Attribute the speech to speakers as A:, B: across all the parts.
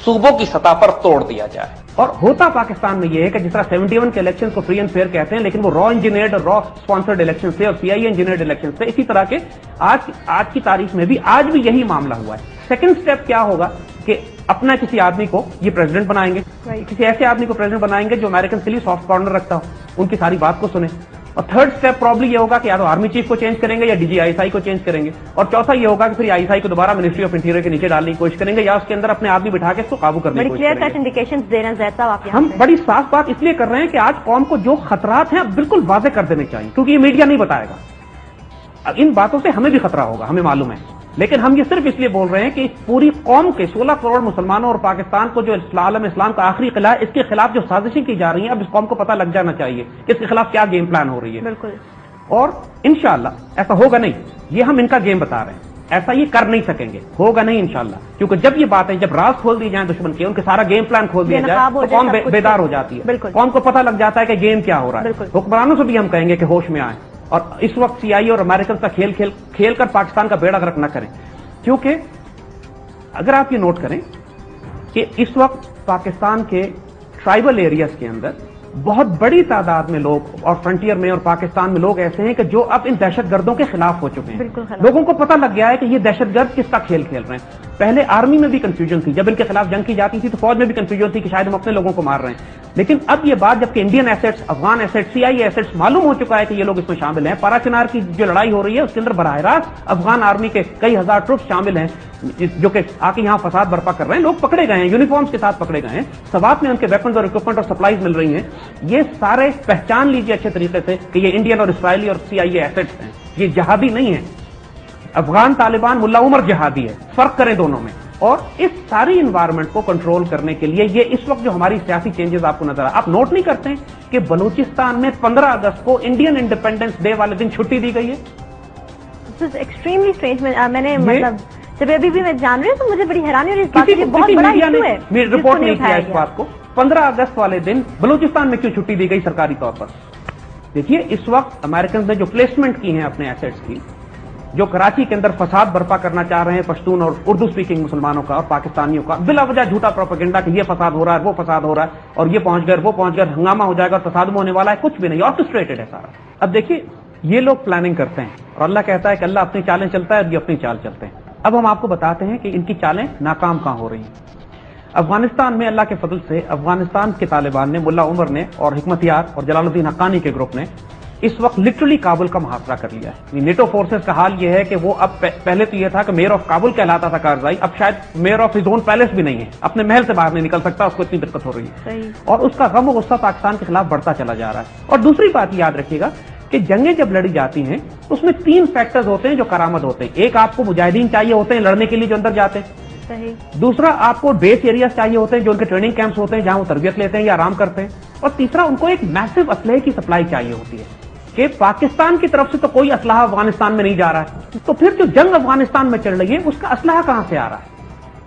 A: सूबों की सतह पर तोड़ दिया जाए।
B: और होता पाकिस्तान में ये है कि जिस तरह 71 के इलेक्शन को फ्री एंड फेयर कहते हैं, लेकिन वो रॉ इंजीनियर्ड और रॉ स्पॉन्सर्ड इलेक्शन से और सीआईए इंजीनियर्ड इलेक्शन से, इसी तरह के आज की तारीख में भी आज भी यही मामला हुआ है। सेकंड स्टेप क्या होगा कि अपना किसी आदमी को ये प्रेसिडेंट बनाएंगे, किसी ऐसे आदमी को प्रेसिडेंट बनाएंगे जो अमेरिकन के लिए सॉफ्ट कॉर्नर रखता हो, उनकी सारी बात को सुने। और थर्ड स्टेप प्रॉब्ली ये होगा कि या तो आर्मी चीफ को चेंज करेंगे या डीजीआईएसआई को चेंज करेंगे, और चौथा ये होगा कि फिर आईएसआई को दोबारा मिनिस्ट्री ऑफ इंटीरियर के नीचे डालने की कोशिश करेंगे या उसके अंदर अपने आदमी बिठा के इसको काबू करने की कोशिश करेंगे।
C: इंडिकेशंस दे रहे हैं ज़ैद साहब आप।
B: हम बड़ी साफ बात इसलिए कर रहे हैं कि आज कौम को जो खतरात हैं बिल्कुल वाजे कर देने चाहिए, क्योंकि ये मीडिया नहीं बताएगा। इन बातों से हमें भी खतरा होगा, हमें मालूम है, लेकिन हम ये सिर्फ इसलिए बोल रहे हैं कि पूरी कौम के 16 करोड़ मुसलमानों और पाकिस्तान को जो आलम इस्लाम का आखिरी किला है, इसके खिलाफ जो साजिशें की जा रही हैं, अब इस कौम को पता लग जाना चाहिए कि इसके खिलाफ क्या गेम प्लान हो रही है।
C: बिल्कुल।
B: और इंशाअल्लाह ऐसा होगा नहीं, ये हम इनका गेम बता रहे हैं, ऐसा ये कर नहीं सकेंगे, होगा नहीं इंशाअल्लाह, क्योंकि जब ये बातें, जब राज खोल दी जाए दुश्मन के, उनके सारा गेम प्लान खोल दिया जाए तो कौम बेदार हो जाती है, कौम को पता लग जाता है कि गेम क्या हो रहा है। हुक्मरानों से भी हम कहेंगे कि होश में आए और इस वक्त सीआईए और अमेरिकन का खेल कर पाकिस्तान का बेड़ा गर्क न करें, क्योंकि अगर आप ये नोट करें कि इस वक्त पाकिस्तान के ट्राइबल एरियाज के अंदर बहुत बड़ी तादाद में लोग और फ्रंटियर में और पाकिस्तान में लोग ऐसे हैं कि जो अब इन दहशतगर्दों के खिलाफ हो चुके हैं। लोगों को पता लग गया है कि ये दहशतगर्द किसका खेल खेल रहे हैं। पहले आर्मी में भी कंफ्यूजन थी, जब इनके खिलाफ जंग की जाती थी तो फौज में भी कंफ्यूजन थी कि शायद हम अपने लोगों को मार रहे हैं, लेकिन अब ये बात जबकि Indian assets, Afghan assets, CIA assets मालूम हो चुका है कि ये लोग इसमें शामिल हैं। पाराचिनार की जो लड़ाई हो रही है उसके अंदर बराह रास्त अफगान आर्मी के कई हजार ट्रुप्स शामिल हैं जो कि आके यहां फसाद बर्पा कर रहे हैं। लोग पकड़े गए हैं, यूनिफॉर्म्स के साथ पकड़े गए हैं, सवात में उनके वेपन्स और इक्विपमेंट और सप्लाईज मिल रही हैं। ये सारे पहचान लीजिए अच्छे तरीके से कि ये इंडियन और इसराइली और सीआईए एसेट्स हैं, ये जहादी नहीं है। अफगान तालिबान मुल्ला उमर जहादी है, फर्क करें दोनों में। और इस सारी इन्वायरमेंट को कंट्रोल करने के लिए ये इस वक्त जो हमारी सियासी चेंजेस आपको नजर आप नोट नहीं करते हैं कि बलूचिस्तान में 15 अगस्त को इंडियन इंडिपेंडेंस डे वाले दिन छुट्टी दी गई है।
C: This is extremely strange. मैंने मतलब जब अभी भी मैं जान रही हूँ तो मुझे बड़ी हैरानी हो रही है, इस बात की बहुत बड़ा इशू है,
B: रिपोर्ट नहीं किया इस बात को। 15 अगस्त वाले दिन बलूचिस्तान में क्यों छुट्टी दी गई सरकारी तौर पर? देखिए, इस वक्त अमेरिकन ने जो प्लेसमेंट की है अपने एसेट्स की, जो कराची के अंदर फसाद बर्पा करना चाह रहे हैं पश्तून और उर्दू स्पीकिंग मुसलमानों का और पाकिस्तानियों का, बिला वजह झूठा प्रोपेगेंडा कि ये फसाद हो रहा है, वो फसाद हो रहा है और ये पहुंच गए, वो पहुंच गए, हंगामा हो जाएगा और फसाद होने वाला है, कुछ भी नहीं, ऑर्केस्ट्रेटेड है सारा। अब देखिए, ये लोग प्लानिंग करते हैं और अल्लाह कहता है कि अल्लाह अपनी चालें चलता है और ये अपनी चाल चलते हैं। अब हम आपको बताते हैं कि इनकी चालें नाकाम कहां हो रही हैं। अफगानिस्तान में अल्लाह के फजल से अफगानिस्तान के तालिबान ने, मुल्ला उमर ने और हिकमतयार और जलालुद्दीन हक्कानी के ग्रुप ने इस वक्त लिटरली काबुल का मुहासरा कर लिया है। नेटो फोर्सेस का हाल यह है कि वो अब पहले तो यह था कि मेयर ऑफ काबुल कहलाता था कारजाई, अब शायद mayor of his own palace भी नहीं है, अपने महल से बाहर नहीं निकल सकता, उसको इतनी दिक्कत हो रही है और उसका गम और गुस्सा पाकिस्तान के खिलाफ बढ़ता चला जा रहा है। और दूसरी बात याद रखिएगा कि जंगें जब लड़ी जाती हैं तो उसमें 3 फैक्टर्स होते हैं जो करामद होते हैं। एक, आपको मुजाहिदीन चाहिए होते हैं लड़ने के लिए जो अंदर जाते हैं। दूसरा, आपको बेस एरियाज चाहिए होते हैं जो उनके ट्रेनिंग कैंप्स होते हैं जहां वो तरबियत लेते हैं या आराम करते हैं। और तीसरा, उनको एक मैसिव असलहे की सप्लाई चाहिए होती है कि पाकिस्तान की तरफ से तो कोई असलहा अफगानिस्तान में नहीं जा रहा है, तो फिर जो जंग अफगानिस्तान में चल रही है उसका असलहा कहां से आ रहा है?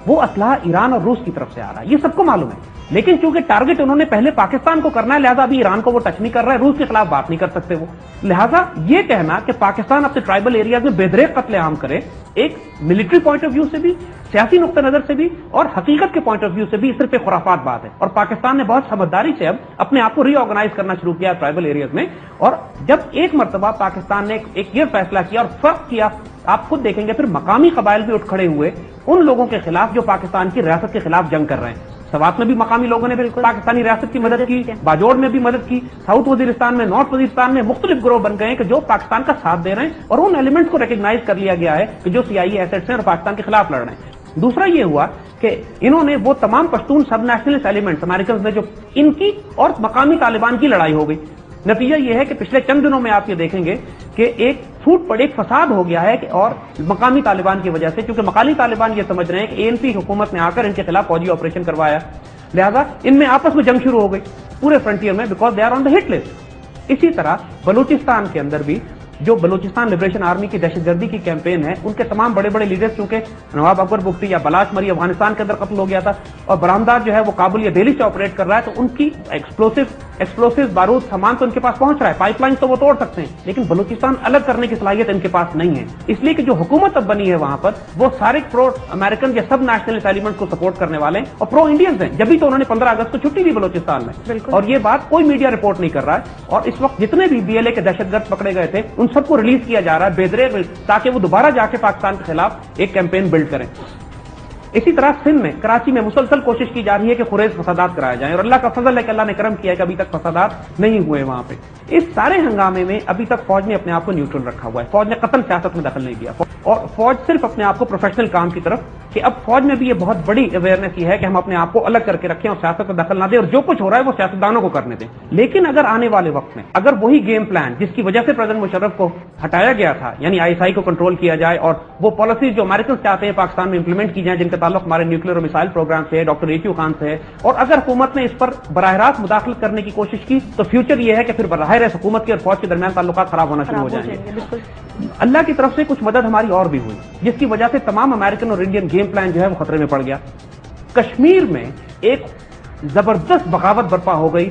B: वो असलहा ईरान और रूस की तरफ से आ रहा है, ये सबको मालूम है। लेकिन चूंकि टारगेट उन्होंने पहले पाकिस्तान को करना है, लिहाजा अभी ईरान को वो टच नहीं कर रहा है, रूस के खिलाफ बात नहीं कर सकते वो। लिहाजा ये कहना कि पाकिस्तान अपने ट्राइबल एरियाज में बेदरेक कत्लेआम करे, एक मिलिट्री पॉइंट ऑफ व्यू से भी, सियासी नुक्ता नजर से भी और हकीकत के पॉइंट ऑफ व्यू से भी सिर्फ एक खुराफात बात है। और पाकिस्तान ने बहुत समझदारी से अब अपने आप को रीऑर्गेनाइज करना शुरू किया ट्राइबल एरियाज में। और जब एक मरतबा पाकिस्तान ने एक ये फैसला किया और फर्क किया, आप खुद देखेंगे फिर मकामी कबाइल भी उठ खड़े हुए उन लोगों के खिलाफ जो पाकिस्तान की रियासत के खिलाफ जंग कर रहे हैं। सवात में भी मकामी लोगों ने पाकिस्तानी रियासत की मदद की, बाजोड़ में भी मदद की, साउथ वजीरिस्तान में, नॉर्थ वजीरिस्तान में मुख्तलिफ ग्रोह बन गए हैं कि जो पाकिस्तान का साथ दे रहे हैं और उन एलिमेंट्स को रिकॉग्नाइज कर लिया गया है कि जो सीआईए एसेट्स हैं और पाकिस्तान के खिलाफ लड़ रहे हैं। दूसरा ये हुआ कि इन्होंने वो तमाम पश्तून सब नेशनलिस्ट एलिमेंट्स अमेरिकन ने, जो इनकी और मकामी तालिबान की लड़ाई हो गई। नतीजा यह है कि पिछले चंद दिनों में आप ये देखेंगे कि एक फूट पड़े एक फसाद हो गया है कि और मकामी तालिबान की वजह से, क्योंकि मकामी तालिबान ये समझ रहे हैं कि एएनपी हुकूमत ने आकर इनके खिलाफ फौजी ऑपरेशन करवाया, लिहाजा इनमें आपस में जंग शुरू हो गई पूरे फ्रंटियर में, because they are on the hit list. इसी तरह बलूचिस्तान के अंदर भी जो बलूचिस्तान लिबरेशन आर्मी की दहशतगर्दी की कैंपेन है, उनके तमाम बड़े बड़े लीडर्स, चूंकि नवाब अकबर बुख्ती या बलाश मरी अफगानिस्तान के अंदर कत्ल हो गया था और बरामदार जो है वो काबुल या दिल्ली से ऑपरेट कर रहा है, तो उनकी एक्सप्लोसिव एक्सप्लोसिव बारूद सामान तो इनके पास पहुंच रहा है, पाइपलाइन तो वो तोड़ सकते हैं, लेकिन बलूचिस्तान अलग करने की सलाहियत इनके पास नहीं है। इसलिए कि जो हुकूमत अब बनी है वहां पर वो सारे प्रो अमेरिकन या सब नेशनलिस्ट एलिमेंट्स को सपोर्ट करने वाले और प्रो इंडियंस हैं। जब भी तो उन्होंने 15 अगस्त को छुट्टी दी बलूचिस्तान में, और ये बात कोई मीडिया रिपोर्ट नहीं कर रहा है। और इस वक्त जितने भी BLA के दहशतगर्द पकड़े गए थे उन सबको रिलीज किया जा रहा है बेदरेर में, ताकि वो दोबारा जाके पाकिस्तान के खिलाफ एक कैंपेन बिल्ड करें। इसी तरह सिंध में, कराची में मुसलसल कोशिश की जा रही है कि खुरेज फसादात कराए जाएं, और अल्लाह का फजल है कि अल्लाह ने करम किया है कि अभी तक फसादात नहीं हुए वहां पे। इस सारे हंगामे में अभी तक फौज ने अपने आप को न्यूट्रल रखा हुआ है। फौज ने कतल सियासत में दखल नहीं दिया, और फौज सिर्फ अपने आप को प्रोफेशनल काम की तरफ, कि अब फौज में भी ये बहुत बड़ी अवेयरनेस ये है कि हम अपने आप को अलग करके रखें और सियासत में दखल ना दें, और जो कुछ हो रहा है वो सियासतदानों को करने दें। लेकिन अगर आने वाले वक्त में अगर वही गेम प्लान जिसकी वजह से प्रेसिडेंट मुशर्रफ को हटाया गया था, यानी ISI को कंट्रोल किया जाए और वो पॉलिसीज जो अमेरिकन चाहते हैं पाकिस्तान में इंप्लीमेंट की जाए, जिनका ताल्लुक हमारे न्यूक्लियर और मिसाइल प्रोग्राम से है, डॉक्टर AQ खान से है, और अगर हुकूमत ने इस पर बराह रास्त मुदाखलत करने की कोशिश की तो फ्यूचर ये है कि फिर बराह रास्त हुकूमत के और फौज के दरमियान ताल्लुकात खराब होना शुरू हो जाएंगे। अल्लाह की तरफ से कुछ मदद हमारी और भी हुई, जिसकी वजह से तमाम अमेरिकन और इंडियन गेम प्लान जो है वो खतरे में पड़ गया। कश्मीर में एक जबरदस्त बगावत बर्पा हो गई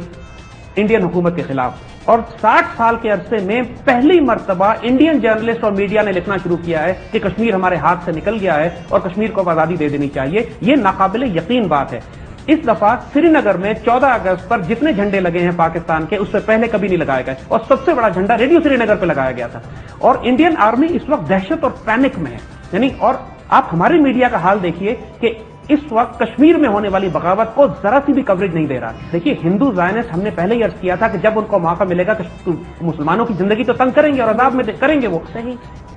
B: इंडियन हुकूमत के खिलाफ, और 60 साल के अरसे में पहली मर्तबा इंडियन जर्नलिस्ट और मीडिया ने लिखना शुरू किया है कि कश्मीर हमारे हाथ से निकल गया है और कश्मीर को आजादी दे देनी चाहिए। यह नाकाबिले यकीन बात है। इस दफा श्रीनगर में 14 अगस्त पर जितने झंडे लगे हैं पाकिस्तान के, उससे पहले कभी नहीं लगाए गए, और सबसे बड़ा झंडा रेडियो श्रीनगर पर लगाया गया था। और इंडियन आर्मी इस वक्त दहशत और पैनिक में है, यानी, और आप हमारे मीडिया का हाल देखिए कि इस वक्त कश्मीर में होने वाली बगावत को जरा सी भी कवरेज नहीं दे रहा। देखिए, हिंदू ज़ायनिस्ट हमने पहले ही अर्ज किया था कि जब उनको मौका मिलेगा कि मुसलमानों की जिंदगी तो तंग करेंगे और अजाब में करेंगे वो।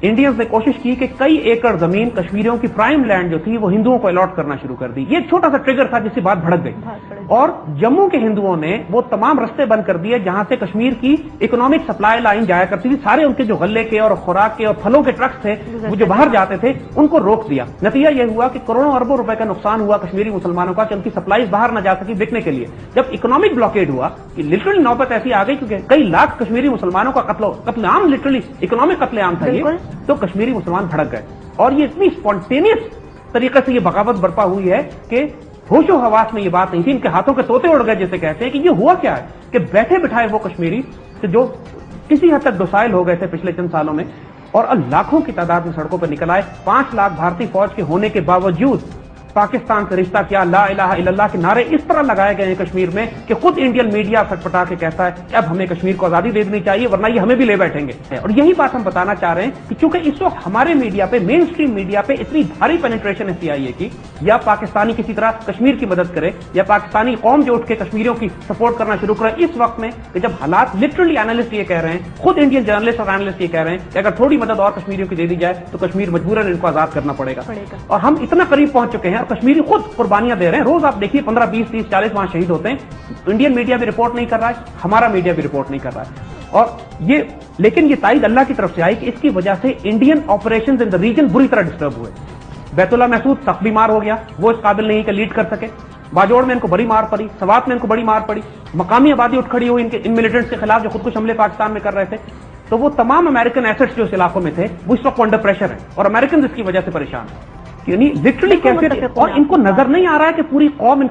B: इंडियंस ने कोशिश की कि कई एकड़ जमीन कश्मीरियों की प्राइम लैंड जो थी वो हिंदुओं को अलॉट करना शुरू कर दी। ये एक छोटा सा ट्रिगर था जिससे बात भड़क गई, और जम्मू के हिंदुओं ने वो तमाम रास्ते बंद कर दिए जहां से कश्मीर की इकोनॉमिक सप्लाई लाइन जाया करती थी। सारे उनके जो गल्ले के और खुराक के और फलों के ट्रक्स थे वो जो बाहर जाते थे उनको रोक दिया। नतीजा यह हुआ कि करोड़ों अरबों रुपए का नुकसान हुआ कश्मीरी मुसलमानों का, कि उनकी सप्लाई बाहर न जा सकी बिकने के लिए। जब इकोनॉमिक ब्लॉकेड हुआ कि लिटरली नौबत ऐसी आ गई क्योंकि कई लाख कश्मीरी मुसलमानों का कत्लेआम, लिटरली इकोनॉमिक कत्लेआम था ये, तो कश्मीरी मुसलमान भड़क गए। और ये इतनी स्पॉन्टेनियस तरीके से ये बगावत बर्पा हुई है कि होशो हवास में ये बात नहीं थी, इनके हाथों के तोते उड़ गए जिसे कहते हैं। कि ये हुआ क्या है कि बैठे बिठाए वो कश्मीरी जो किसी हद तक डोसाइल हो गए थे पिछले चंद सालों में, और लाखों की तादाद में सड़कों पर निकल आए। 5 लाख भारतीय फौज के होने के बावजूद पाकिस्तान से रिश्ता किया, ला इलाहा इल्लल्लाह के नारे इस तरह लगाए गए हैं कश्मीर में कि खुद इंडियन मीडिया फटफटा के कहता है कि अब हमें कश्मीर को आजादी दे देनी चाहिए, वरना ये हमें भी ले बैठेंगे। और यही बात हम बताना चाह रहे हैं कि चूंकि इस वक्त हमारे मीडिया पे, मेन स्ट्रीम मीडिया पे इतनी भारी पेनिट्रेशन है CIA की, या पाकिस्तानी किसी तरह कश्मीर की मदद करे, या पाकिस्तानी कौम जो उठ के कश्मीरियों की सपोर्ट करना शुरू करे इस वक्त में, कि जब हालात लिटरली एनालिस्ट ये कह रहे हैं, खुद इंडियन जर्नलिस्ट और एनालिस्ट ये कह रहे हैं कि अगर थोड़ी मदद और कश्मीरियों की दे दी जाए तो कश्मीर मजबूरन इनको आजाद करना पड़ेगा। और हम इतना करीब पहुंच चुके हैं, और कश्मीरी खुद कुर्बानियां दे रहे हैं। रोज आप देखिए 15, 20, 30, 40 वहां शहीद होते हैं। इंडियन मीडिया भी रिपोर्ट नहीं कर रहा है, हमारा मीडिया भी रिपोर्ट नहीं कर रहा है। और ये, लेकिन ये ताईद अल्लाह की तरफ से आई कि इसकी वजह से Indian operations in the region बुरी तरह डिस्टर्ब हुए। बैतुल्ला महसूद सख्त बीमार हो गया, वो इस काबिल नहीं कि लीड कर सके। बाजोड़ में इनको बड़ी मार पड़ी, सवात में इनको बड़ी मार पड़ी, मकामी आबादी उठ खड़ी हुई इन मिलिटेंट्स के खिलाफ जो खुदकुश हमले पाकिस्तान में कर रहे थे। तो वो तमाम अमेरिकन एसेट्स जो इस इलाकों में थे वो इस वक्त अंडर प्रेशर है, और अमेरिकन इसकी वजह से परेशान है। यानी लिटरली कैसे, और इनको नजर नहीं आ रहा है कि पूरी कौम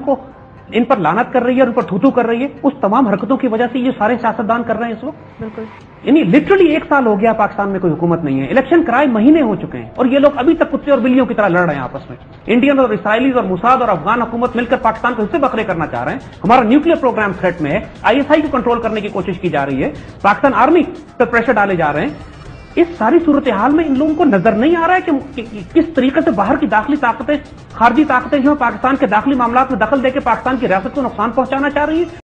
B: इन पर लानत कर रही है और इन पर थूथू कर रही है। उस तमाम हरकतों की वजह से ये सारे सियासतदान कर रहे हैं इस वक्त। बिल्कुल, यानी लिटरली 1 साल हो गया पाकिस्तान में कोई हुकूमत नहीं है, इलेक्शन कराए महीने हो चुके हैं, और ये लोग अभी तक कुत्ते और बिल्लियों की तरह लड़ रहे हैं आपस में। इंडियन और इसराइलीज और मुसाद और अफगान हुकूमत मिलकर पाकिस्तान को हिस्से बखरे करना चाह रहे हैं। हमारा न्यूक्लियर प्रोग्राम थ्रेट में है, ISI को कंट्रोल करने की कोशिश की जा रही है, पाकिस्तान आर्मी पर प्रेशर डाले जा रहे हैं। इस सारी सूरत हाल में इन लोगों को नजर नहीं आ रहा है कि किस तरीके से बाहर की दाखिली ताकतें, खारजी ताकतें जो पाकिस्तान के दाखिली मामलात में दखल देकर पाकिस्तान की रियासत को नुकसान पहुंचाना चाह रही है।